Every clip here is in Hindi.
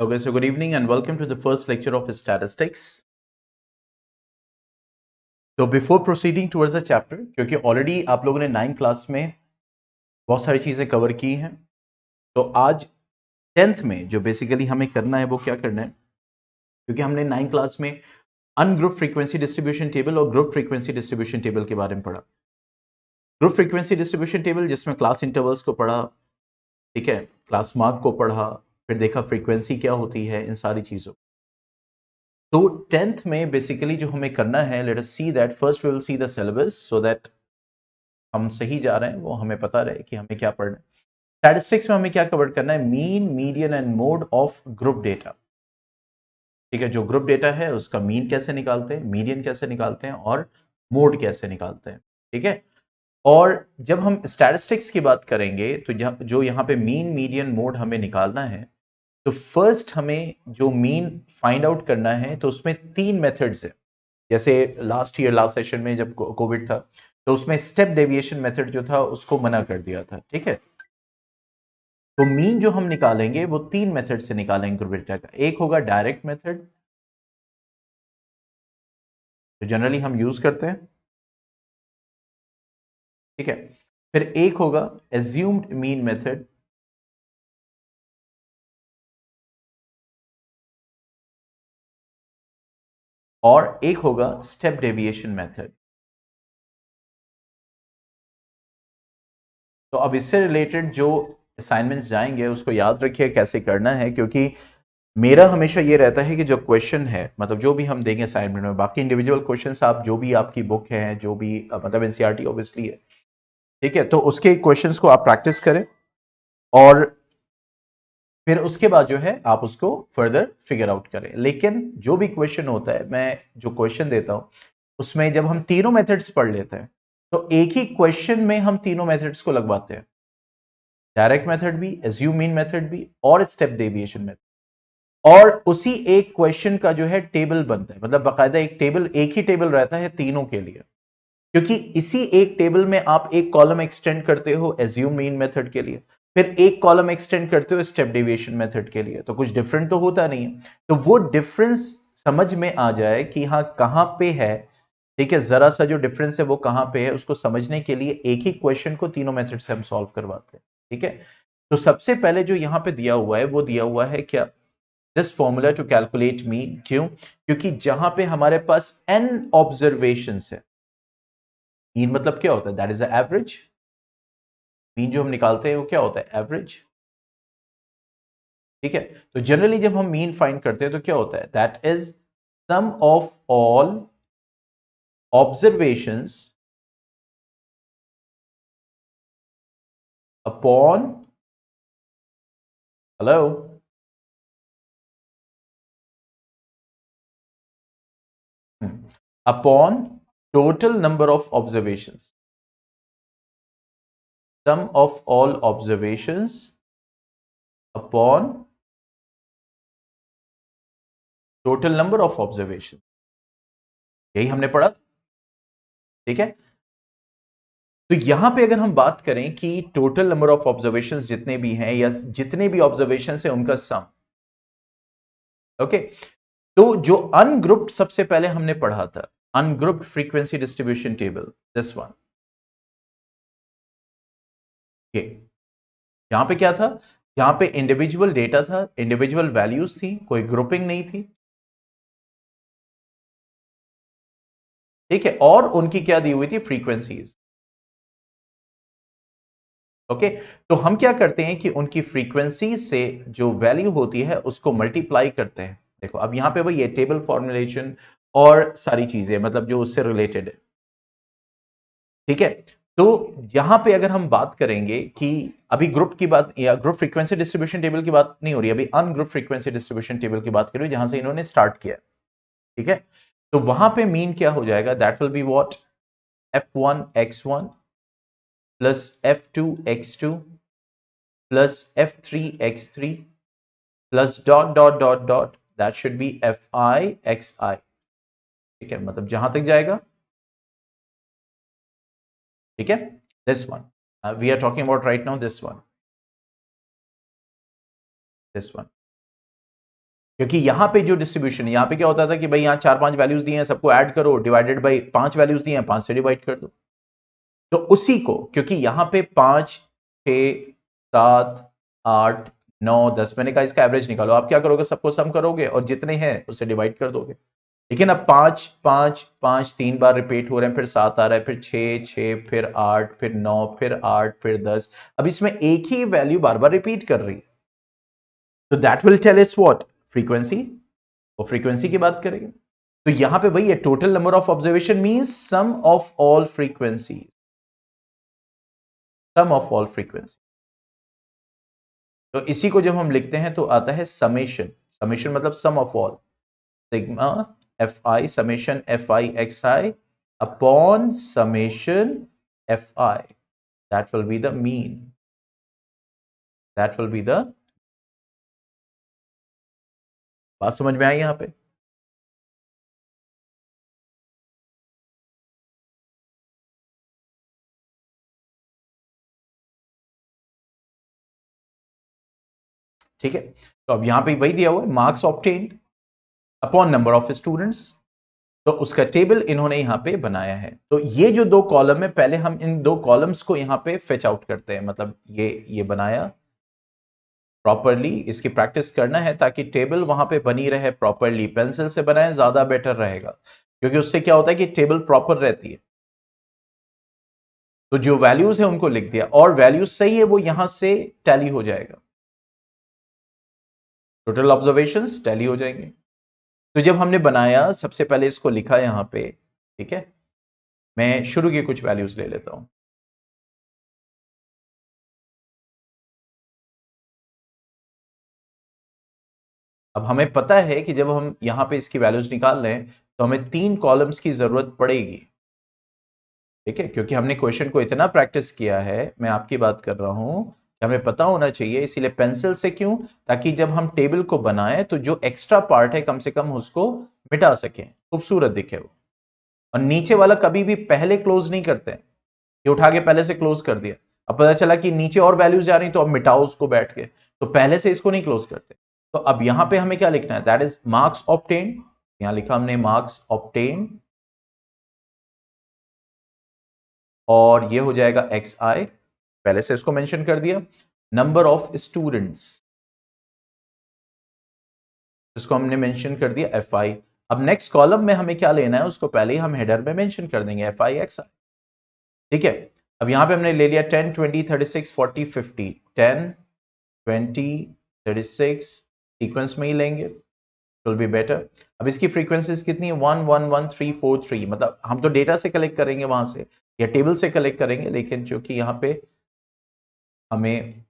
Okay, so good evening and welcome to the first lecture of statistics. तो before proceeding towards the chapter, क्योंकि ऑलरेडी आप लोगों ने 9th क्लास में बहुत सारी चीज़ें कवर की हैं, तो आज 10th में जो बेसिकली हमें करना है वो क्या करना है, क्योंकि हमने 9th क्लास में अनग्रुप फ्रीक्वेंसी डिस्ट्रीब्यूशन टेबल और ग्रुप फ्रीक्वेंसी डिस्ट्रीब्यूशन टेबल के बारे में पढ़ा। ग्रुप फ्रीक्वेंसी डिस्ट्रीब्यूशन टेबल जिसमें क्लास इंटरवल्स को पढ़ा, ठीक है, क्लास मार्क को पढ़ा, फिर देखा फ्रीक्वेंसी क्या होती है, इन सारी चीज़ों। तो 10th में बेसिकली जो हमें करना है, let us see that first we will see the syllabus so that हम सही जा रहे हैं, वो हमें पता रहे कि हमें क्या पढ़ना है। स्टैटिस्टिक्स में हमें क्या कवर करना है, mean, median and mode of group data. ठीक है, जो ग्रुप डेटा है उसका मीन कैसे निकालते हैं, मीडियन कैसे निकालते हैं और मोड कैसे निकालते हैं। ठीक है, और जब हम स्टैटिस्टिक्स की बात करेंगे तो जो यहाँ पे मीन, मीडियन, मोड हमें निकालना है, तो फर्स्ट हमें जो मीन फाइंड आउट करना है, तो उसमें 3 मेथड्स है। जैसे लास्ट सेशन में जब कोविड था, तो उसमें स्टेप डेविएशन मेथड जो था उसको मना कर दिया था। ठीक है, तो मीन जो हम निकालेंगे वो 3 मेथड से निकालेंगे ग्रुप डेटा का। एक होगा डायरेक्ट मेथड, जो जनरली हम यूज करते हैं। ठीक है, फिर एक होगा एज्यूम्ड मीन मेथड, और एक होगा स्टेप डेविएशन मेथड। तो अब इससे रिलेटेड जो असाइनमेंट्स जाएंगे उसको याद रखिए कैसे करना है, क्योंकि मेरा हमेशा ये रहता है कि जो क्वेश्चन है, मतलब जो भी हम देंगे असाइनमेंट में, बाकी इंडिविजुअल क्वेश्चंस आप जो भी आपकी बुक है, जो भी मतलब एनसीईआरटी ऑब्वियसली है, ठीक है, तो उसके क्वेश्चंस को आप प्रैक्टिस करें और फिर उसके बाद जो है आप उसको फर्दर फिगर आउट करें। लेकिन जो भी क्वेश्चन होता है, मैं जो क्वेश्चन देता हूं उसमें जब हम तीनों मेथड्स पढ़ लेते हैं, तो एक ही क्वेश्चन में हम तीनों मेथड्स को लगवाते हैं, डायरेक्ट मेथड भी, एज्यूम मीन मेथड भी और स्टेप डेविएशन मेथड। और उसी एक क्वेश्चन का जो है टेबल बनता है, मतलब बाकायदा एक टेबल, एक ही टेबल रहता है तीनों के लिए, क्योंकि इसी एक टेबल में आप एक कॉलम एक्सटेंड करते हो एज्यूम मीन मेथड के लिए, फिर एक कॉलम एक्सटेंड करते हो स्टेप डेविएशन मेथड के लिए, तो कुछ डिफरेंट तो होता नहीं है। तो वो डिफरेंस समझ में आ जाए कि हाँ कहां पे है, ठीक है, जरा सा जो डिफरेंस है वो कहां पे है, उसको समझने के लिए एक ही क्वेश्चन को तीनों मेथड से हम सॉल्व करवाते हैं। ठीक है, तो सबसे पहले जो यहां पे दिया हुआ है वो दिया हुआ है क्या, this formula to calculate mean. क्यों, क्योंकि जहां पे हमारे पास n ऑब्जर्वेशन है, मीन मतलब क्या होता है, दैट इज एवरेज। मीन जो हम निकालते हैं वो क्या होता है, एवरेज। ठीक है, तो जनरली जब हम मीन फाइंड करते हैं तो क्या होता है, that is sum of all observations upon, hello, upon total number of observations, sum of all observations upon total number of observations। यही हमने पढ़ा। ठीक है, तो यहां पे अगर हम बात करें कि टोटल नंबर ऑफ ऑब्जर्वेशंस जितने भी हैं या जितने भी ऑब्जर्वेशंस हैं उनका सम, ओके, तो जो अनग्रुप्ड सबसे पहले हमने पढ़ा था, ungrouped frequency distribution table, this one, ये यहां पे क्या था, यहां पे इंडिविजुअल डेटा था, इंडिविजुअल वैल्यूज थी, कोई ग्रुपिंग नहीं थी। ठीक है, और उनकी क्या दी हुई थी, फ्रीक्वेंसीज। ओके, तो हम क्या करते हैं कि उनकी फ्रीक्वेंसी से जो वैल्यू होती है उसको मल्टीप्लाई करते हैं। देखो अब यहां पे वही ये टेबल फॉर्मुलेशन और सारी चीजें, मतलब जो उससे रिलेटेड है। ठीक है, तो यहां पे अगर हम बात करेंगे कि अभी ग्रुप की बात या ग्रुप फ्रीक्वेंसी डिस्ट्रीब्यूशन टेबल की बात नहीं हो रही, अभी अनग्रुप फ्रीक्वेंसी डिस्ट्रीब्यूशन टेबल की बात करें जहां से इन्होंने स्टार्ट किया। ठीक है, तो वहां पे मीन क्या हो जाएगा, that will be what, f1 x1 plus f2 x2 plus f3 x3 plus dot dot dot dot, that should be fi xi। ठीक है, मतलब जहां तक जाएगा। ठीक है, this one we are talking about right now, this one, this one. क्योंकि यहां पे जो डिस्ट्रीब्यूशन है, यहां पे क्या होता था कि भाई यहां 4-5 वैल्यूज दिए हैं, सबको ऐड करो, डिवाइडेड बाई 5 वैल्यूज दिए हैं, 5 से डिवाइड कर दो। तो उसी को, क्योंकि यहां पे 5, 6, 7, 8, 9, 10, मैंने कहा इसका एवरेज निकालो। आप क्या करोगे, सबको सम करोगे और जितने हैं उससे डिवाइड कर दोगे। लेकिन अब 5, 5, 5 3 बार रिपीट हो रहे हैं, फिर 7 आ रहा है, फिर 6, 6, फिर 8, फिर 9, फिर 8, फिर 10। अब इसमें एक ही वैल्यू बार बार रिपीट कर रही है, तो that will tell its what, frequency. और फ्रीक्वेंसी की बात करेंगे तो यहां पे वही है, total number of observation means sum of all frequency, sum of all frequency. तो इसी को जब हम लिखते हैं तो आता है समेशन। समेशन मतलब sum of all, sigma F I, summation F I X I upon summation F I, that will be the mean, that will be the. बात समझ में आई यहां पे? ठीक है, तो अब यहां पे वही दिया हुआ है, marks obtained upon number of students. तो उसका टेबल इन्होंने यहां पे बनाया है। तो ये जो दो कॉलम है, पहले हम इन दो कॉलम्स को यहां पे फेच आउट करते हैं, मतलब ये बनाया प्रॉपरली, इसकी प्रैक्टिस करना है ताकि टेबल वहां पे बनी रहे प्रॉपरली। पेंसिल से बनाए ज्यादा बेटर रहेगा, क्योंकि उससे क्या होता है कि टेबल प्रॉपर रहती है। तो जो वैल्यूज है उनको लिख दिया, और वैल्यूज सही है वो यहां से टैली हो जाएगा, टोटल ऑब्जर्वेशंस टैली हो जाएंगे। तो जब हमने बनाया, सबसे पहले इसको लिखा यहां पे, ठीक है, मैं शुरू की कुछ वैल्यूज ले लेता हूं। अब हमें पता है कि जब हम यहां पे इसकी वैल्यूज निकाल रहे हैं तो हमें 3 कॉलम्स की जरूरत पड़ेगी, ठीक है, क्योंकि हमने क्वेश्चन को इतना प्रैक्टिस किया है, मैं आपकी बात कर रहा हूं कि हमें पता होना चाहिए, इसीलिए पेंसिल से। क्यों? ताकि जब हम टेबल को बनाएं तो जो एक्स्ट्रा पार्ट है कम से कम उसको मिटा सकें, खूबसूरत दिखे वो। और नीचे वाला कभी भी पहले क्लोज नहीं करते हैं, ये उठा के पहले से क्लोज कर दिया, अब पता चला कि नीचे और वैल्यूज जा रही तो अब मिटाओ उसको बैठ के, तो पहले से इसको नहीं क्लोज करते। तो अब यहां पे हमें क्या लिखना है, दैट इज मार्क्स ऑब्टेन। यहां लिखा हमने मार्क्स ऑब्टेन, और ये हो जाएगा एक्स आई, पहले से इसको मेंशन कर दिया। नंबर ऑफ स्टूडेंट्स, इसको हमने मेंशन कर दिया एफ आई। अब नेक्स्ट कॉलम में हमें क्या लेना है, उसको पहले ही हम हेडर में मेंशन कर देंगे, एफ आई एक्स आई, ठीक है। अब यहां पे हमने ले लिया 10, 20, 36, 40, 50, 10, 20, 36, सीक्वेंस में ही लेंगे, विल बी बेटर। अब इसकी फ्रीक्वेंसीज कितनी है, 1, 1, 1, 3, 4, 3, मतलब हम तो डेटा से कलेक्ट करेंगे वहां से या टेबल से कलेक्ट करेंगे, लेकिन चूंकि यहाँ पे हमें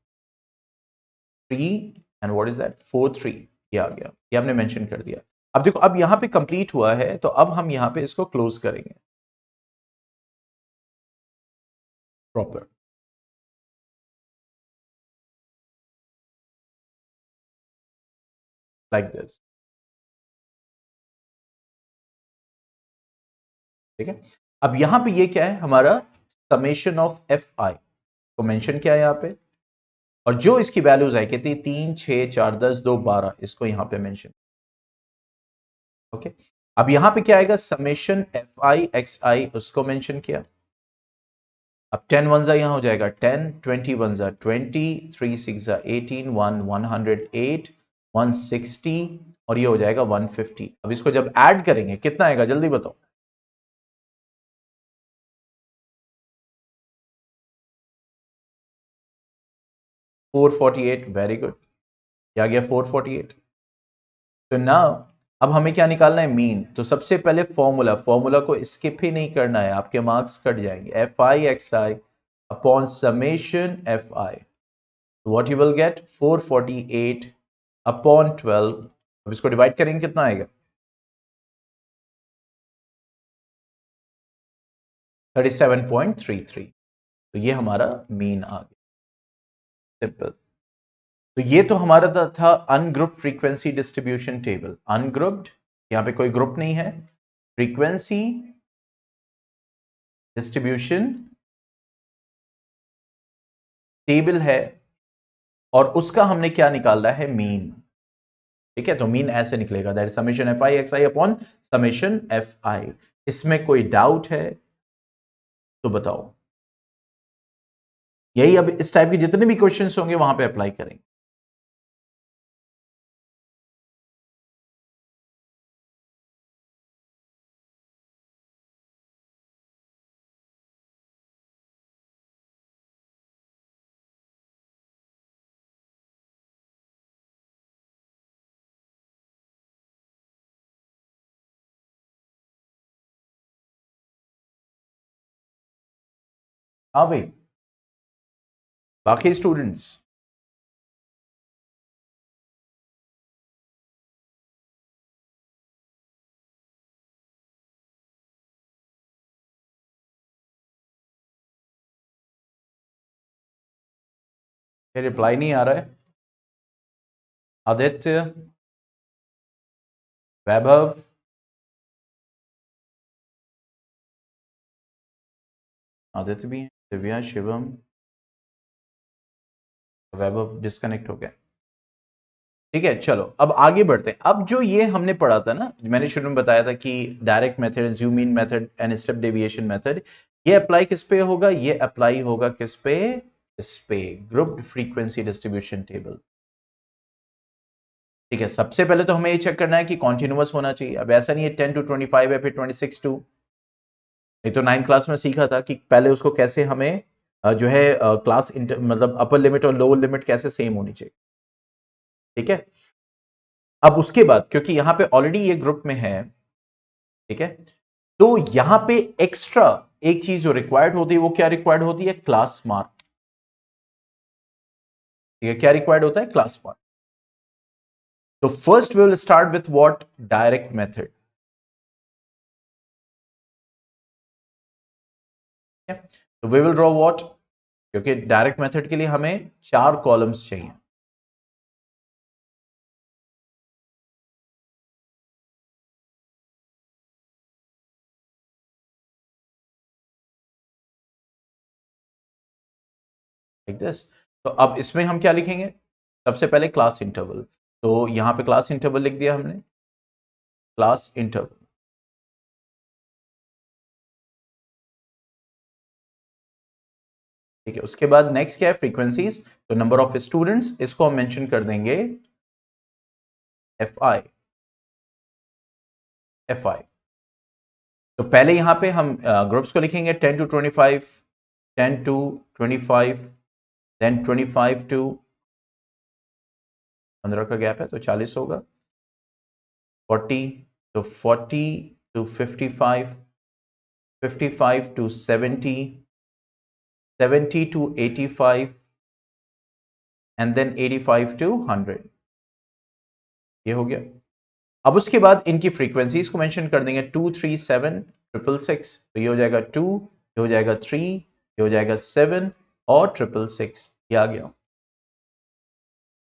3 एंड व्हाट इज दैट 4, 3 ये आ गया, ये हमने मेंशन कर दिया। अब देखो, अब यहाँ पे कंप्लीट हुआ है, तो अब हम यहाँ पे इसको क्लोज करेंगे प्रॉपर, लाइक दिस, ठीक है। अब यहाँ पे ये क्या है, हमारा समेशन ऑफ एफ आई को मेंशन किया है यहाँ पे, और जो इसकी वैल्यूज है कितनी, 3, 6, 4, 10, 2, 12, इसको यहाँ पे मेंशन, ओके। अब यहां पे क्या आएगा, समेशन एफ आई एक्स आई, उसको मेंशन किया। अब 10 वन जा यहां हो जाएगा 10, 20 वन जा 20, 3 6 जा 18, 1 108, 160, और ये हो जाएगा 150। अब इसको जब ऐड करेंगे कितना आएगा, जल्दी बताओ। 448, वेरी गुड, क्या गया 448। तो ना, अब हमें क्या निकालना है, मीन। तो सबसे पहले फॉर्मूला, फॉर्मूला को स्किप ही नहीं करना है, आपके मार्क्स कट जाएंगे। F I X I upon summation F I, what you will get 448 upon 12। अब इसको डिवाइड करेंगे कितना आएगा, 37.33। तो ये हमारा मीन आ गया, सिंपल। तो ये तो हमारा था ungrouped frequency distribution table. Ungrouped, यहां पे कोई ग्रुप नहीं है, फ्रीक्वेंसी डिस्ट्रीब्यूशन टेबल है, और उसका हमने क्या निकालना है, मीन। ठीक है, तो मीन ऐसे निकलेगा, that summation F I X I upon summation F आई। इसमें कोई डाउट है तो बताओ। यही अब इस टाइप के जितने भी क्वेश्चंस होंगे वहां पे अप्लाई करेंगे। हाँ भाई, बाकी स्टूडेंट्स रिप्लाई नहीं आ रहा है। आदित्य, वैभव, आदित्य भी है, दिव्या, शिवम, वैभव डिस्कनेक्ट हो गया। ठीक है, चलो अब आगे बढ़ते हैं। अब जो ये हमने पढ़ा था ना, मैंने शुरू में बताया था कि direct method, zoom in method and step deviation method, ये अप्लाई किस पे होगा? ये अप्लाई होगा किस पे? इस पे, ग्रुप्ड फ्रीक्वेंसी डिस्ट्रीब्यूशन टेबल। ठीक है, सबसे पहले तो हमें ये चेक करना है कि कॉन्टिन्यूअस होना चाहिए। अब ऐसा नहीं है 10 to 25 है फिर 26 to, नहीं तो 9th क्लास में सीखा था कि पहले उसको कैसे हमें जो है क्लास मतलब अपर लिमिट और लोअर लिमिट कैसे सेम होनी चाहिए। ठीक है, अब उसके बाद क्योंकि यहां पे ऑलरेडी ये ग्रुप में है, ठीक है, तो यहां पे एक्स्ट्रा एक चीज जो रिक्वायर्ड होती है वो क्या रिक्वायर्ड होती है? Class mark. ठीक है, क्या रिक्वायर्ड होता है? Class mark. तो first we will start with what? Direct method. तो वी विल ड्रॉ व्हाट, क्योंकि डायरेक्ट मेथड के लिए हमें 4 कॉलम्स चाहिए। Like this. तो अब इसमें हम क्या लिखेंगे? सबसे पहले क्लास इंटरवल, तो यहां पे क्लास इंटरवल लिख दिया हमने, क्लास इंटरवल। ठीक है, उसके बाद नेक्स्ट क्या है? फ्रीक्वेंसीज। तो नंबर ऑफ स्टूडेंट्स, इसको हम मेंशन कर देंगे एफ आई, एफ आई। तो पहले यहां पे हम ग्रुप्स को लिखेंगे 10 to 25, 10 to 25, देन 25 to 15 का गैप है तो 40 होगा, 40, तो 40 to 55, 55 to 70, 70 to 85 and then 85 to 100। ये हो गया। अब उसके बाद इनकी फ्रीक्वेंसीज को मेंशन कर देंगे 2, 3, 7, 666। तो ये हो जाएगा 2, ये हो जाएगा 3, ये हो जाएगा 7 और 666। ये आ गया।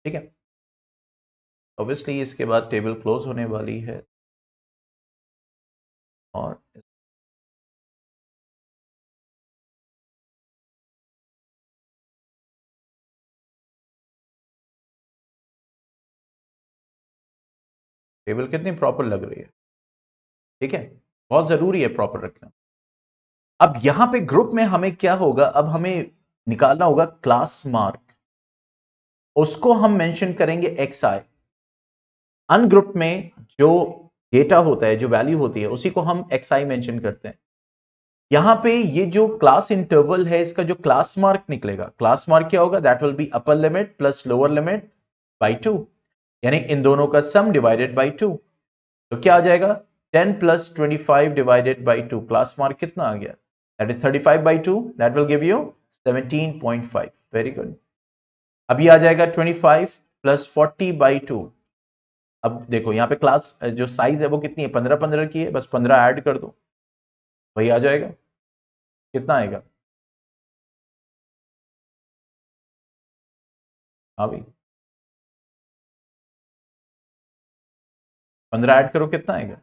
ठीक है, ऑब्वियसली इसके बाद टेबल क्लोज होने वाली है और टेबल कितनी प्रॉपर लग रही है। ठीक है, बहुत जरूरी है प्रॉपर रखना। अब यहां पे ग्रुप में हमें क्या होगा? अब हमें निकालना होगा क्लास मार्क, उसको हम मेंशन करेंगे एक्स आई। अनग्रुप में जो डेटा होता है, जो वैल्यू होती है, उसी को हम एक्स आई मेंशन करते हैं। यहां पे ये जो क्लास इंटरवल है, इसका जो क्लास मार्क निकलेगा, क्लास मार्क क्या होगा? That will B upper limit plus lower limit by 2, यानी इन दोनों का सम डिवाइडेड बाई 2। तो क्या आ जाएगा? 10 plus 25 divided by 2, class mark कितना आ गया? That is 35 by 2, that will give you 17.5। Very good. अभी आ जाएगा 25 प्लस 40 बाई 2। अब देखो यहां पे क्लास जो साइज है वो कितनी है? 15 15 की है, बस 15 ऐड कर दो, वही आ जाएगा। कितना आएगा? हाँ भाई, 15 ऐड करो, कितना आएगा?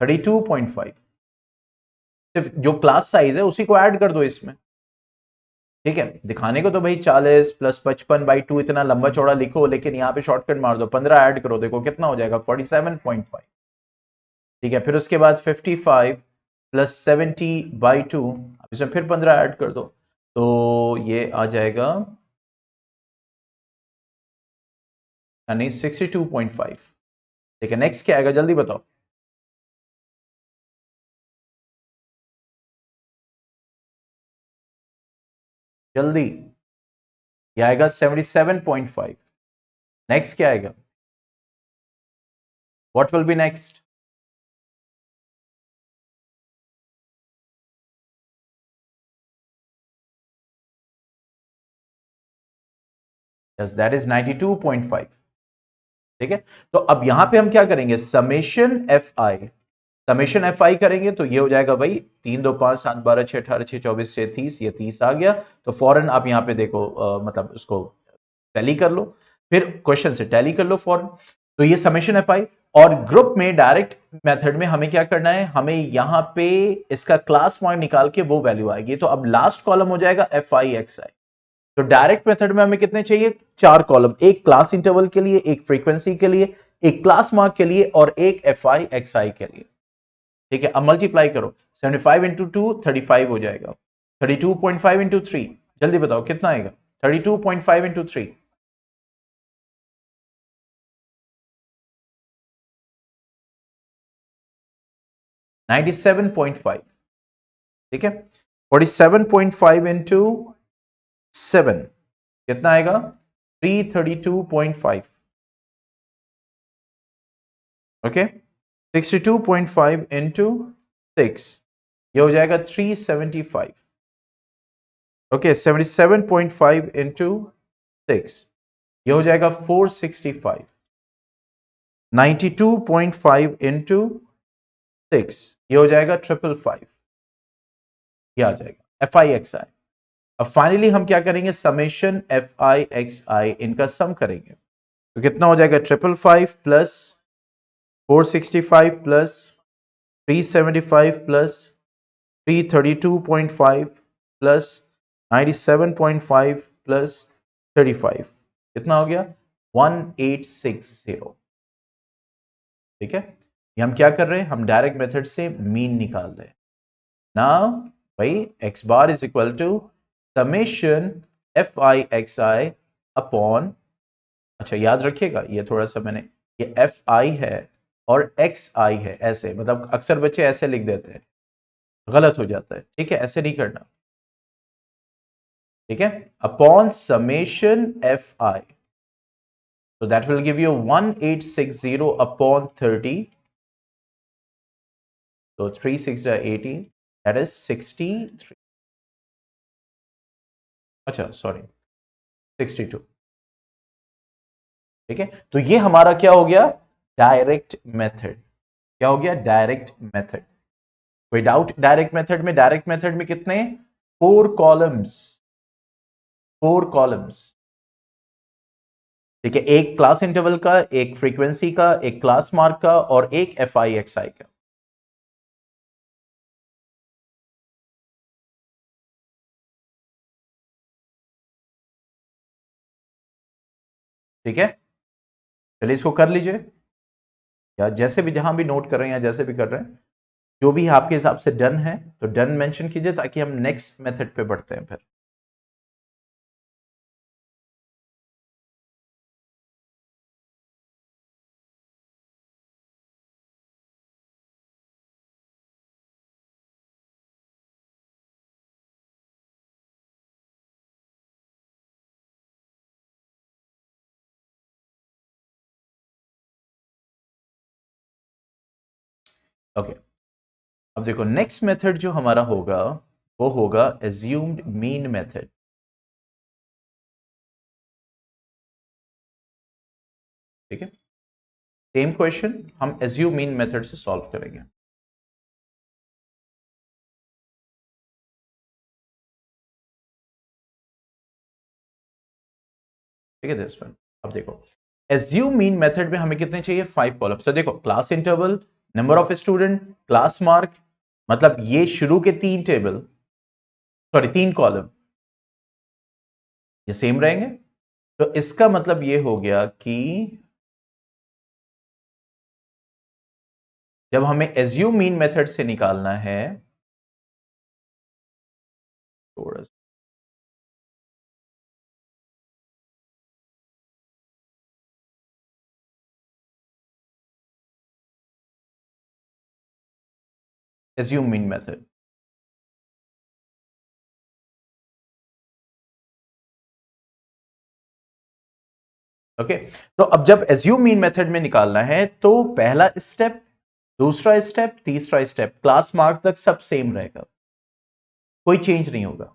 32.5। सिर्फ जो क्लास साइज है उसी को ऐड कर दो इसमें। ठीक है, दिखाने को तो भाई 40 प्लस 55/2 इतना लंबा चौड़ा लिखो, लेकिन यहाँ पे शॉर्टकट मार दो, 15 ऐड करो, देखो कितना हो जाएगा 47.5। ठीक है, फिर उसके बाद 55 प्लस 70/2, इसमें फिर 15 ऐड कर दो, तो ये आ जाएगा यानी 62.5। ठीक है, नेक्स्ट क्या आएगा जल्दी बताओ। जल्दी, ये आएगा 77.5। नेक्स्ट क्या आएगा, what will be next. Yes, that is 92.5। ठीक है, तो अब यहां पे हम क्या करेंगे, समेशन एफ आई करेंगे, तो ये हो जाएगा भाई 3 2 5 7 12 6 18 6 24 6 30, ये 30 आ गया। तो फौरन आप यहां पे देखो मतलब उसको टैली कर लो, फिर क्वेश्चन से टैली कर लो फौरन। तो ये समेशन एफ आई, और ग्रुप में डायरेक्ट मेथड में हमें क्या करना है, हमें यहां पे इसका क्लास मार्क निकाल के वो वैल्यू आएगी। तो अब लास्ट कॉलम हो जाएगा एफ आई एक्स आई। तो डायरेक्ट मेथड में हमें कितने चाहिए, 4 कॉलम, एक क्लास इंटरवल के लिए, एक फ्रीक्वेंसी के लिए, एक क्लास मार्क के लिए, और एक एफ आई एक्स आई के लिए। ठीक है, अब मल्टीप्लाई करो, 75 इंटू 2 35 हो जाएगा, 32.5 इंटू 3, जल्दी बताओ कितना आएगा, 32.5 इंटू 3, 97.5। ठीक है, 47.5 इंटू 7 कितना आएगा, 332.5। ओके, 62.5 इंटू 6, ये हो जाएगा 375। ओके, 77.5 इंटू 6, ये हो जाएगा 465। 92.5 इंटू 6, ये हो जाएगा 555। ये आ जाएगा एफ आई एक्स आई। अब फाइनली हम क्या करेंगे, समेशन एफ आई एक्स आई इनका सम करेंगे, तो कितना हो जाएगा, 555 plus 465 plus 375 plus 332.5 plus 97.5 plus 35, कितना हो गया, 1860। ठीक है, ये हम क्या कर रहे हैं, हम डायरेक्ट मेथड से मीन निकाल रहे हैं ना भाई। X bar is equal to summation F I X I upon, अच्छा याद रखिएगा ये थोड़ा सा मैंने, ये एफ आई है और एक्स आई है, ऐसे मतलब अक्सर बच्चे ऐसे लिख देते हैं, गलत हो जाता है। ठीक है, ऐसे नहीं करना। ठीक है, upon summation F I, so that will give you 1860 upon 30, so 3 6 are 18, that is 63, अच्छा सॉरी 62। ठीक है, तो ये हमारा क्या हो गया, डायरेक्ट मेथड। क्या हो गया, direct method. Without direct method में, डायरेक्ट मेथड में कितने, 4 कॉलम्स, 4 कॉलम्स। ठीक है, एक क्लास इंटरवल का, एक फ्रीक्वेंसी का, एक क्लास मार्क का, और एक एफ आई एक्स आई का। ठीक है, चलिए इसको कर लीजिए, या जैसे भी जहां भी नोट कर रहे हैं या जैसे भी कर रहे हैं, जो भी आपके हिसाब से डन है तो डन मेंशन कीजिए, ताकि हम नेक्स्ट मेथड पे बढ़ते हैं फिर। ओके, अब देखो नेक्स्ट मेथड जो हमारा होगा वो होगा एज्यूम्ड मीन मेथड। ठीक है, सेम क्वेश्चन हम एज्यूम मीन मेथड से सॉल्व करेंगे। ठीक है, दिस वन, अब देखो एज्यूम मीन मेथड में हमें कितने चाहिए, 5 कॉलम। तो देखो class interval, number of student, class mark, मतलब ये शुरू के 3 टेबल, सॉरी 3 कॉलम, ये सेम रहेंगे। तो इसका मतलब ये हो गया कि जब हमें एज्यूम मीन मेथड से निकालना है, थोड़ा सा एज्यूम मीन मेथड, ओके। तो अब जब एज्यूम मीन मेथड में निकालना है तो पहला स्टेप, दूसरा स्टेप, तीसरा स्टेप, क्लास मार्क तक सब सेम रहेगा, कोई चेंज नहीं होगा।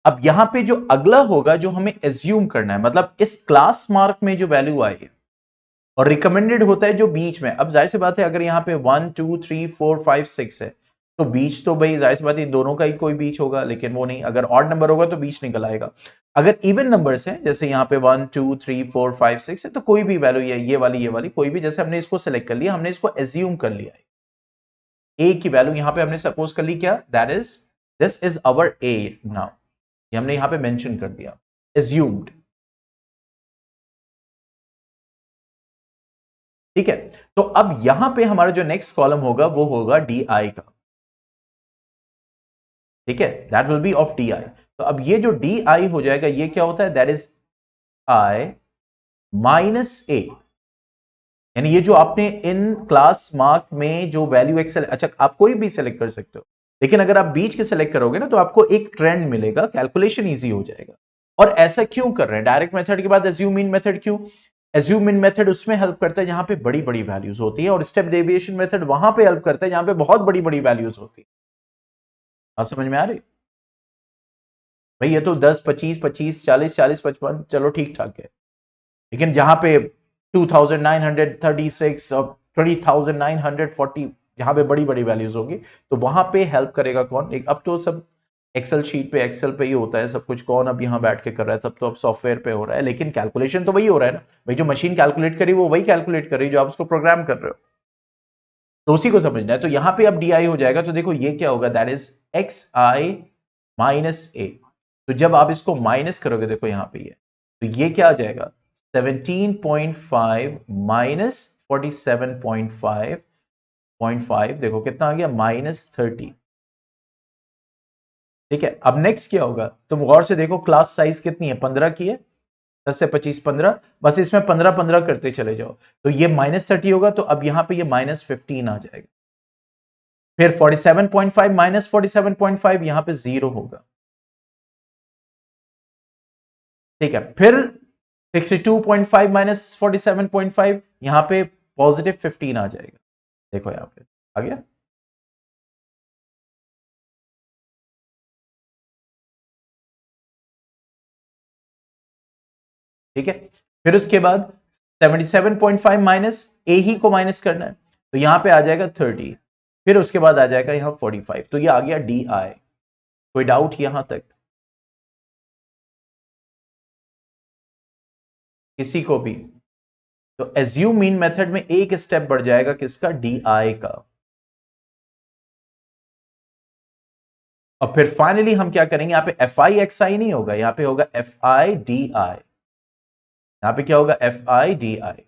अब यहां पे जो अगला होगा जो हमें एज्यूम करना है, मतलब इस क्लास मार्क में जो वैल्यू आएगी, और रिकमेंडेड होता है जो बीच में। अब जाहिर सी बात है अगर यहां पे 1 2 3 4 5 6 है तो बीच तो भाई जाहिर सी बात है दोनों का ही कोई बीच होगा, लेकिन वो नहीं, अगर ऑड नंबर होगा तो बीच निकल आएगा। अगर इवन नंबर्स है जैसे यहाँ पे 1 2 3 4 5 6 है तो कोई भी वैल्यू, ये वाली कोई भी, जैसे हमने इसको सिलेक्ट कर लिया, हमने इसको एज्यूम कर लिया है, ए की वैल्यू यहां पे हमने सपोज कर ली, क्या, that is, this is our A now, ये हमने यहां पे मेंशन कर दिया, एज्यूम्ड। ठीक है। तो अब यहां पे हमारा जो नेक्स्ट कॉलम होगा वो होगा डी आई का। ठीक है, that will B of D I. तो अब ये जो डी आई हो जाएगा ये क्या होता है, दैट इज आई माइनस ए। यानी ये जो आपने इन क्लास मार्क में जो वैल्यू एक्सेल, अच्छा आप कोई भी सिलेक्ट कर सकते हो, लेकिन अगर आप बीच के सिलेक्ट करोगे ना तो आपको एक ट्रेंड मिलेगा, कैलकुलेशन इजी हो जाएगा। और ऐसा क्यों कर रहे हैं, डायरेक्ट मेथड के बाद एज्यूम इन मेथड क्यों? एज्यूम इन मेथड उसमें हेल्प करता है जहां पे बड़ी बड़ी वैल्यूज होती है, और स्टेप डेविएशन मेथड वहां पे हेल्प करता है जहां पे बहुत बड़ी बड़ी वैल्यूज होती है। बात समझ में आ रही? भाई ये तो 10 25 25 40 40 55 चलो ठीक ठाक है, लेकिन जहां पे 2936 और 20940, जहां पे बड़ी बड़ी वैल्यूज होगी, तो वहां पे हेल्प करेगा कौन? एक, अब तो सब एक्सेल शीट पे, एक्सेल पे ही होता है सब कुछ, कौन अब यहां बैठ के कर रहा है, सब तो अब सॉफ्टवेयर पे हो रहा है, लेकिन कैलकुलेशन तो वही हो रहा है ना भाई, जो मशीन कैलकुलेट करी वो वही कैलकुलेट कर रही है जो आप उसको प्रोग्राम कर रहे हो, तो उसी को समझना है। तो यहां पे अब डी आई हो जाएगा, तो देखो ये क्या होगा, that is X I minus A. तो जब आप इसको माइनस करोगे, देखो यहां पे ये, तो ये क्या आ जाएगा, 17.5 माइनस 47.5, देखो कितना आ गया, -30। ठीक है, अब नेक्स्ट क्या होगा, तुम गौर से देखो क्लास साइज कितनी है, 15 की है, 10 से 25 15, बस इसमें 15 15 करते चले जाओ, तो ये -30 होगा, तो अब यहां पे ये -15 आ जाएगा। फिर 47.5 माइनस 47.5, यहां पे 0 होगा। ठीक है, फिर 62.5 माइनस 47.5, यहां पे +15 आ जाएगा। देखो यहां पे आ गया। ठीक है, फिर उसके बाद 77.5 माइनस ए ही को माइनस करना है, तो यहां पे आ जाएगा 30, फिर उसके बाद आ जाएगा यहां 45, तो ये आ गया डी आई। कोई डाउट यहां तक किसी को भी? तो एज्यूम मीन मेथड में एक स्टेप बढ़ जाएगा, किसका, डी आई का। और फिर फाइनली हम क्या करेंगे, यहां पे एफ आई एक्स आई नहीं होगा, यहां पे होगा एफ आई डी आई। यहां पे क्या होगा, एफ आई डी आई।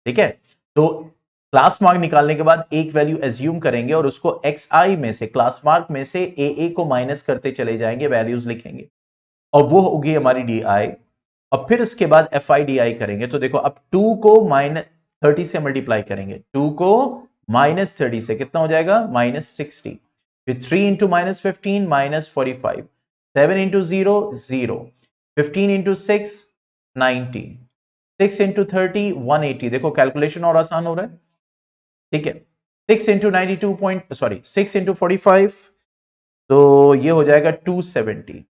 ठीक है, तो क्लास मार्क निकालने के बाद एक वैल्यू एज्यूम करेंगे और उसको एक्स आई में से, क्लास मार्क में से ए को माइनस करते चले जाएंगे, वैल्यूज लिखेंगे, और वो होगी हमारी डी आई। और फिर उसके बाद एफ आई डी आई करेंगे, तो देखो अब 2 को -30 से मल्टीप्लाई करेंगे, 2 को -30 से कितना हो जाएगा, -60, फिर 3 इंटू -15 -45, 7 इंटू 0 0, 15 इंटू 6 90, 6 इंटू 30 180। देखो कैलकुलेशन और आसान हो रहा है। ठीक है, 6 इंटू 92 पॉइंट, सॉरी 6 इंटू 45, तो ये हो जाएगा 270।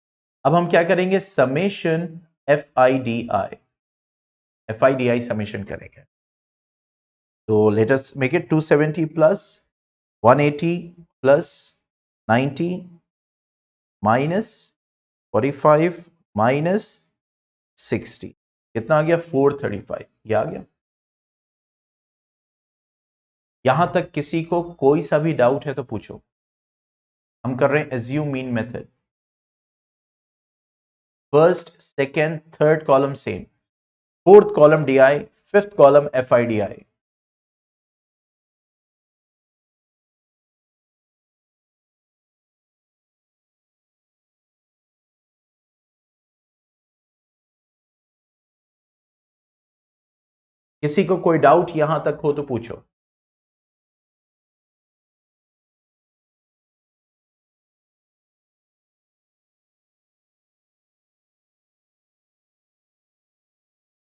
अब हम क्या करेंगे, summation F I D I, F I D I summation करेंगे। तो let us make it 270 plus 180 plus 90 minus 45 minus 60, कितना आ गया, 435, ये आ गया। यहां तक किसी को कोई सा भी डाउट है तो पूछो। हम कर रहे हैं assume mean method. First second third column same, fourth column DI, fifth column FIDI। किसी को कोई डाउट यहां तक हो तो पूछो।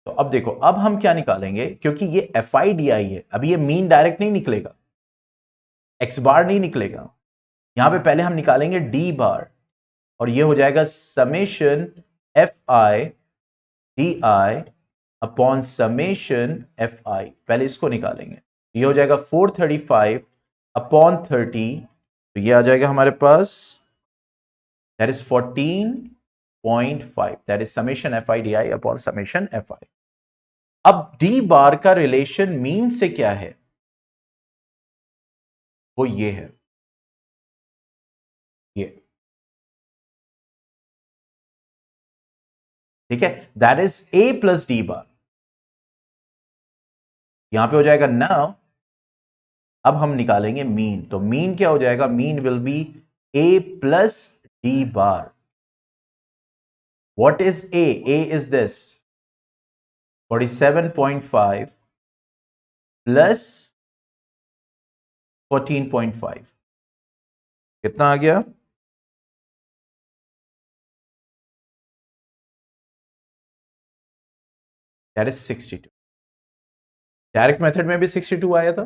तो अब देखो, अब हम क्या निकालेंगे, क्योंकि ये FIDI है, अभी ये मीन डायरेक्ट नहीं निकलेगा, एक्स बार नहीं निकलेगा, यहां पे पहले हम निकालेंगे डी बार, और ये हो जाएगा summation FIDI upon summation FI। पहले इसको निकालेंगे, ये हो जाएगा 435 अपॉन 30, तो ये आ जाएगा हमारे पास, that is 14.5, that is summation FIDI upon summation FI। अब डी बार का रिलेशन मीन से क्या है, वो ये है, ये, ठीक है, that is A plus D बार। यहां पे हो जाएगा नाउ, अब हम निकालेंगे मीन, तो मीन क्या हो जाएगा, mean will be A plus D bar. What is A? A is this 47.5 plus 14.5, कितना आ गया, दैट इज 62। डायरेक्ट मेथड में भी 62 आया था।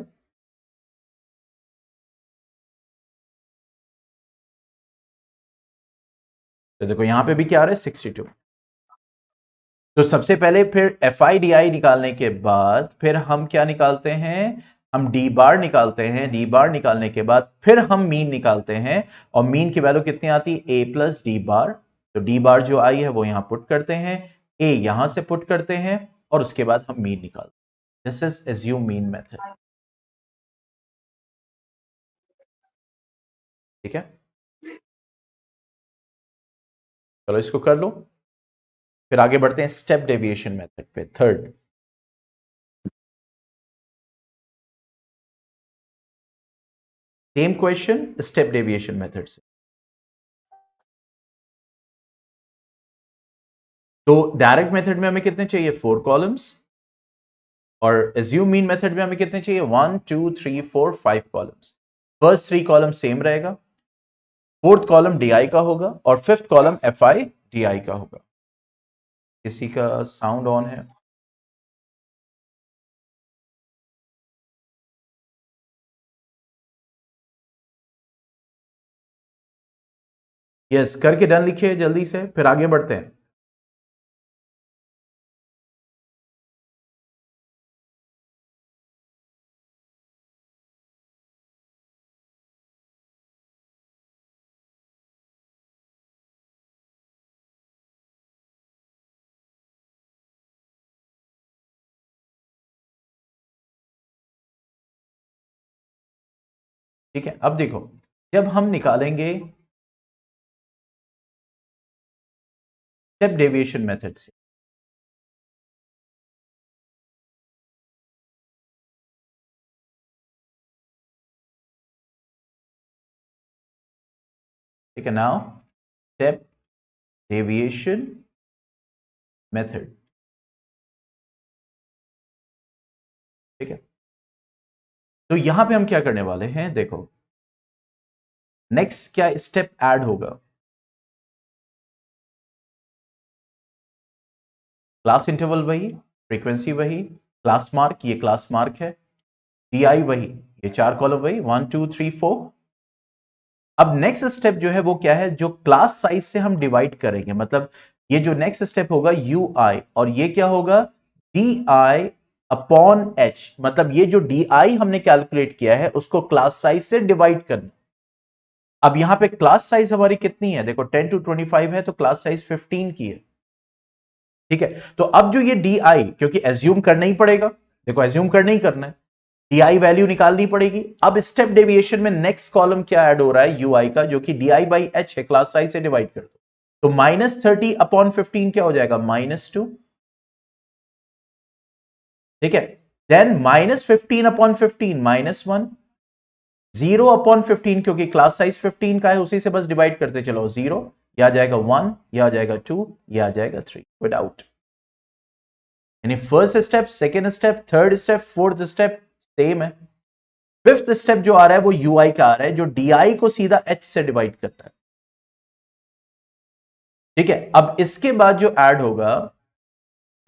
तो देखो यहां पे भी क्या आ रहा है, 62। तो सबसे पहले फिर FIDI निकालने के बाद फिर हम क्या निकालते हैं, हम डी बार निकालते हैं, डी बार निकालने के बाद फिर हम मीन निकालते हैं, और मीन की वैल्यू कितनी आती है, A प्लस डी बार। तो डी बार जो आई है वो यहां पुट करते हैं, A यहां से पुट करते हैं, और उसके बाद हम मीन निकालते हैं। This is assume mean method, ठीक है। चलो इसको कर लो, फिर आगे बढ़ते हैं स्टेप डेविएशन मेथड पे, third. Same question step deviation method से। तो डायरेक्ट मेथड में हमें कितने चाहिए, 4 कॉलम्स, और एज्यूम मीन मेथड में हमें कितने चाहिए, 1 2 3 4 5 कॉलम्स। फर्स्ट 3 कॉलम सेम रहेगा, फोर्थ कॉलम DI का होगा, और फिफ्थ कॉलम FIDI का होगा। किसी का साउंड ऑन है? यस, करके डन लिखिए जल्दी से, फिर आगे बढ़ते हैं। ठीक है, अब देखो, जब हम निकालेंगे स्टेप डेविएशन मेथड से, ठीक है, नाउ स्टेप डेविएशन मेथड, ठीक है। तो यहां पे हम क्या करने वाले हैं, देखो नेक्स्ट क्या स्टेप ऐड होगा, क्लास इंटरवल वही, फ्रीक्वेंसी वही, क्लास मार्क, ये क्लास मार्क है, DI वही, ये 4 कॉलम वही, 1 2 3 4। अब नेक्स्ट स्टेप जो है वो क्या है, जो क्लास साइज से हम डिवाइड करेंगे, मतलब ये जो नेक्स्ट स्टेप होगा UI, और ये क्या होगा, DI अपॉन H, मतलब ये जो DI हमने कैलकुलेट किया है उसको क्लास साइज से डिवाइड करना। अब यहां पे क्लास साइज हमारी कितनी है, देखो 10 to 25 है, तो क्लास साइज 15 की है, ठीक है। तो अब जो ये DI, क्योंकि एज्यूम करना ही पड़ेगा, देखो एज्यूम करना ही करना है, DI वैल्यू निकालनी पड़ेगी। अब स्टेप डेविएशन में नेक्स्ट कॉलम क्या ऐड हो रहा है, UI का, जो कि DI बाई H है, क्लास साइज से डिवाइड कर दो। तो -30/15 क्या हो जाएगा? -2। ठीक है, देन -15/15 -1, 0/15 क्योंकि क्लास साइज 15 का है, उसी से बस डिवाइड करते चलो। 0, यह आ जाएगा 1, यह आ जाएगा 2, यह आ जाएगा 3 विदाउट। यानी first step, second step, third step, fourth step same है। फिफ्थ स्टेप जो आ रहा है वो यूआई का आ रहा है, जो डीआई को सीधा एच से डिवाइड करता है। ठीक है, अब इसके बाद जो ऐड होगा,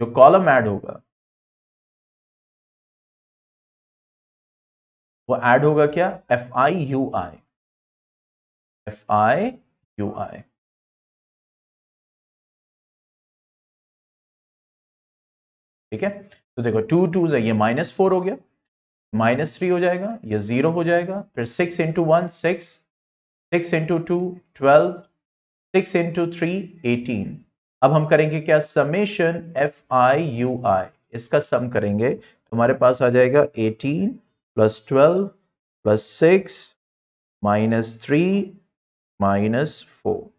जो कॉलम ऐड होगा, वो ऐड होगा क्या? FIUI, FIUI। ठीक है, तो देखो 2 2 ये -4 हो गया, -3 हो जाएगा, ये 0 हो जाएगा, फिर 6 इंटू 1 6, 6 इंटू 2 12, 6 इंटू 3 18। अब हम करेंगे क्या? समेशन FIUI, इसका सम करेंगे तो हमारे पास आ जाएगा 18 प्लस 12 प्लस 6 -3 -4,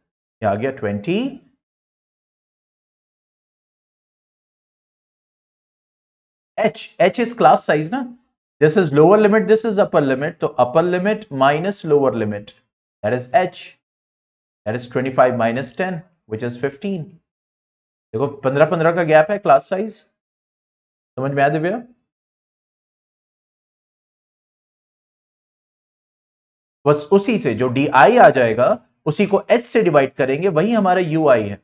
ये आ गया 20। H is class size ना, this is lower limit, this is upper limit, तो upper limit minus lower limit, that is H, that is 25 minus 10 which is 15। देखो 15 का गैप है क्लास साइज, समझ में आया दिव्या? बस उसी से जो डी आई आ जाएगा उसी को H से डिवाइड करेंगे, वही हमारा UI है।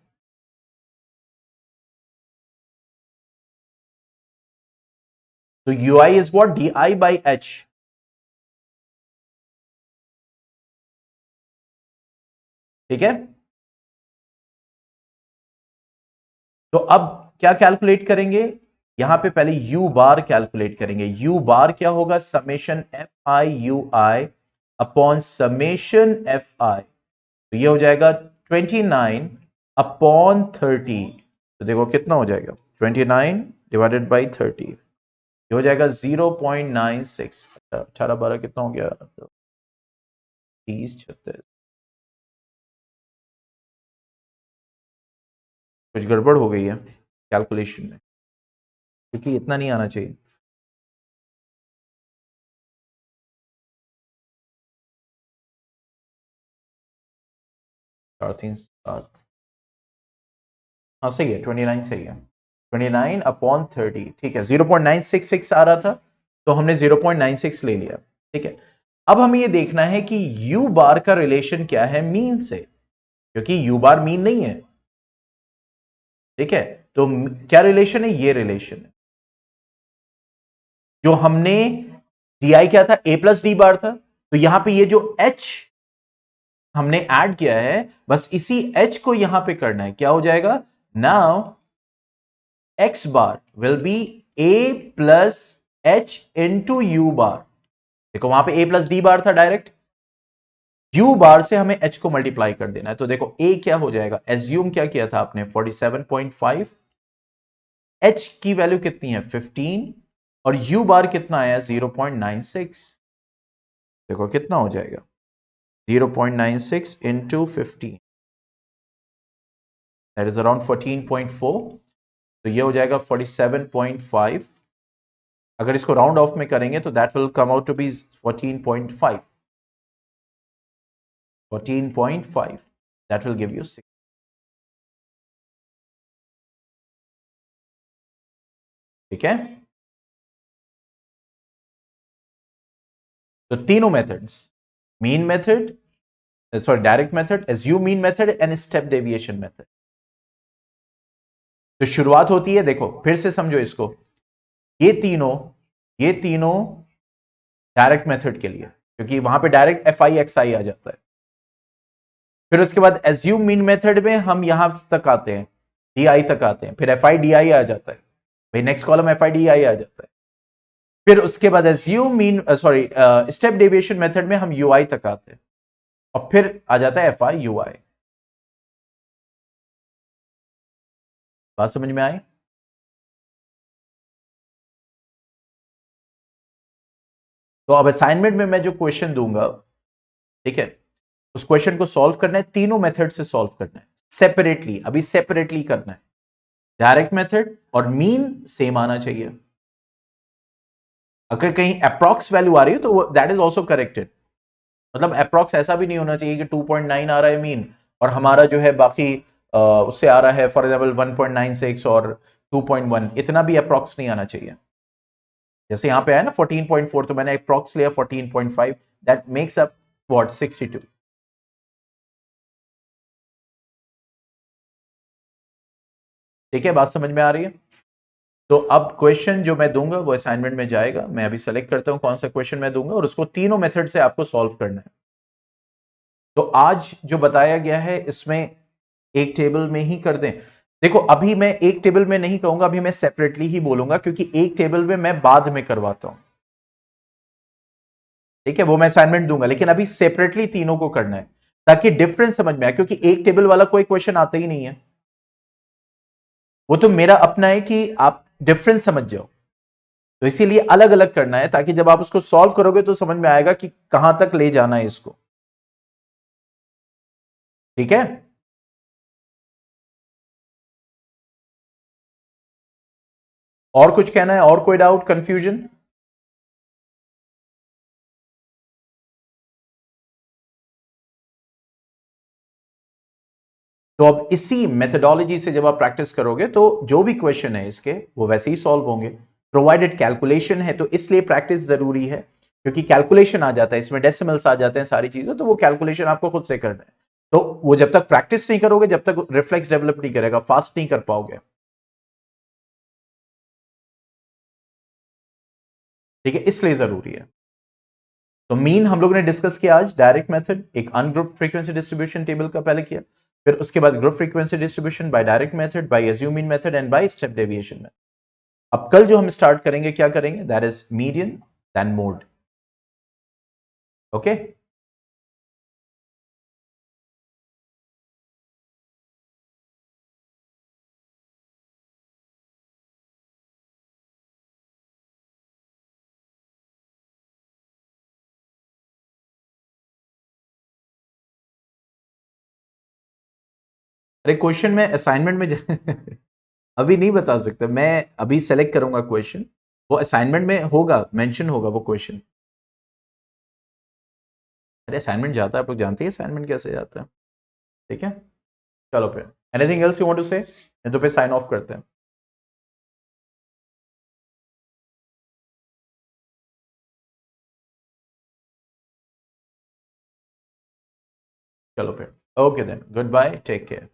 तो UI is what? DI by H। ठीक है, तो अब क्या कैलकुलेट करेंगे? यहां पे पहले U बार कैलकुलेट करेंगे। U बार क्या होगा? Summation FIUI upon summation FI, तो ये हो जाएगा 29/30। तो देखो कितना हो जाएगा? 29 डिवाइडेड बाई 30, ये हो जाएगा 0.96। 18 12 कितना हो गया? 30 36। कुछ गड़बड़ हो गई है कैलकुलेशन में, क्योंकि इतना नहीं आना चाहिए। चार तीन सात, हाँ सही है, 29 सही है। 29/30, ठीक है। 0.966 आ रहा था तो हमने 0.96 ले लिया। ठीक है, अब हमें ये देखना है कि U बार का रिलेशन क्या है मीन से, क्योंकि U बार मीन नहीं है। ठीक है, तो क्या रिलेशन है? ये रिलेशन है जो हमने DI क्या था? A प्लस डी बार था, तो यहां पे ये जो H हमने ऐड किया है, बस इसी H को यहां पे करना है। क्या हो जाएगा? Now X bar will be A plus H into U बार। देखो वहां पे A प्लस डी बार था डायरेक्ट, U बार से हमें H को मल्टीप्लाई कर देना है। तो देखो A क्या हो जाएगा? एज्यूम क्या किया था आपने? 47.5, H की वैल्यू कितनी है? 15, और U बार कितना आया? 0.96। देखो कितना हो जाएगा? 0.96 इंटू 15, दैट इज अराउंड 14.4, तो ये हो जाएगा 47.5। अगर इसको राउंड ऑफ में करेंगे तो that will come out to be 14.5, 14.5, that will give you 6। ठीक है, तो तीनों methods, mean method, sorry direct method, assume mean method and step deviation method. तो शुरुआत होती है, देखो फिर से समझो इसको, ये तीनों डायरेक्ट मेथड के लिए, क्योंकि वहां पे डायरेक्ट FI XI आ जाता है। फिर उसके बाद एज्यूम मीन मेथड में हम यहां तक आते हैं, DI तक आते हैं, फिर FI DI आ जाता है, भाई नेक्स्ट कॉलम FI DI आ जाता है। फिर उसके बाद assume mean sorry step deviation method में हम UI तक आते हैं, और फिर आ जाता है FIUI। बात समझ में आई? तो अब असाइनमेंट में मैं जो क्वेश्चन दूंगा, ठीक है, उस क्वेश्चन को सॉल्व करना है, तीनों मेथड से सॉल्व करना है। सेपरेटली, अभी सेपरेटली करना है। डायरेक्ट मेथड और मीन सेम आना चाहिए। अगर कहीं अप्रॉक्स वैल्यू आ रही है तो दैट इज ऑल्सो करेक्टेड। मतलब अप्रॉक्स ऐसा भी नहीं होना चाहिए कि 2.9 आ रहा है मीन और हमारा जो है बाकी उससे आ रहा है फॉर एग्जाम्पल 1.96 और 2.1, इतना भी अप्रॉक्स नहीं आना चाहिए। जैसे यहां पे है ना 14.4, तो मैंने अप्रॉक्स लिया 14.5, दैट मेक्स अप व्हाट 62। ठीक है, बात समझ में आ रही है? तो अब क्वेश्चन जो मैं दूंगा वो असाइनमेंट में जाएगा। मैं अभी सेलेक्ट करता हूं कौन सा क्वेश्चन मैं दूंगा और उसको तीनों मेथड से आपको सॉल्व करना है। तो आज जो बताया गया है इसमें एक टेबल में ही कर दें। देखो अभी मैं एक टेबल में नहीं कहूंगा, अभी मैं सेपरेटली ही बोलूंगा क्योंकि एक टेबल में मैं बाद में करवाता हूं। ठीक है, वो मैं असाइनमेंट दूंगा, लेकिन अभी सेपरेटली तीनों को करना है ताकि डिफरेंस समझ में आए, क्योंकि एक टेबल वाला कोई क्वेश्चन आता ही नहीं है। वो तो मेरा अपना है कि आप डिफरेंस समझ जाओ, तो इसीलिए अलग अलग करना है ताकि जब आप उसको सॉल्व करोगे तो समझ में आएगा कि कहां तक ले जाना है इसको। ठीक है, और कुछ कहना है, और कोई डाउट कंफ्यूजन? तो अब इसी मेथडोलॉजी से जब आप प्रैक्टिस करोगे तो जो भी क्वेश्चन है इसके वो वैसे ही सॉल्व होंगे। प्रोवाइडेड कैलकुलेशन है तो इसलिए प्रैक्टिस जरूरी है, क्योंकि कैलकुलेशन आ जाता है इसमें, डेसिमल्स आ जाते हैं, सारी चीजें, तो वो कैलकुलेशन आपको खुद से करना है। तो वो जब तक प्रैक्टिस नहीं करोगे, जब तक रिफ्लेक्स डेवलप नहीं करेगा, फास्ट नहीं कर पाओगे। ठीक है, इसलिए जरूरी है। तो मीन हम लोग ने डिस्कस किया आज, डायरेक्ट मेथड, एक अनग्रुप फ्रीक्वेंसी डिस्ट्रीब्यूशन टेबल का पहले किया, फिर उसके बाद group frequency distribution by direct method, by assume mean method and by step deviation method. अब कल जो हम स्टार्ट करेंगे क्या करेंगे, that is median then mode. Okay, अरे क्वेश्चन में असाइनमेंट में अभी नहीं बता सकता मैं, अभी सेलेक्ट करूंगा क्वेश्चन, वो असाइनमेंट में होगा, मेंशन होगा वो क्वेश्चन। अरे असाइनमेंट जाता है, आप लोग जानते हैं असाइनमेंट कैसे जाता है। ठीक है, चलो फिर anything else you want to say, तो फिर साइन ऑफ करते हैं। चलो फिर, okay then, goodbye, take care.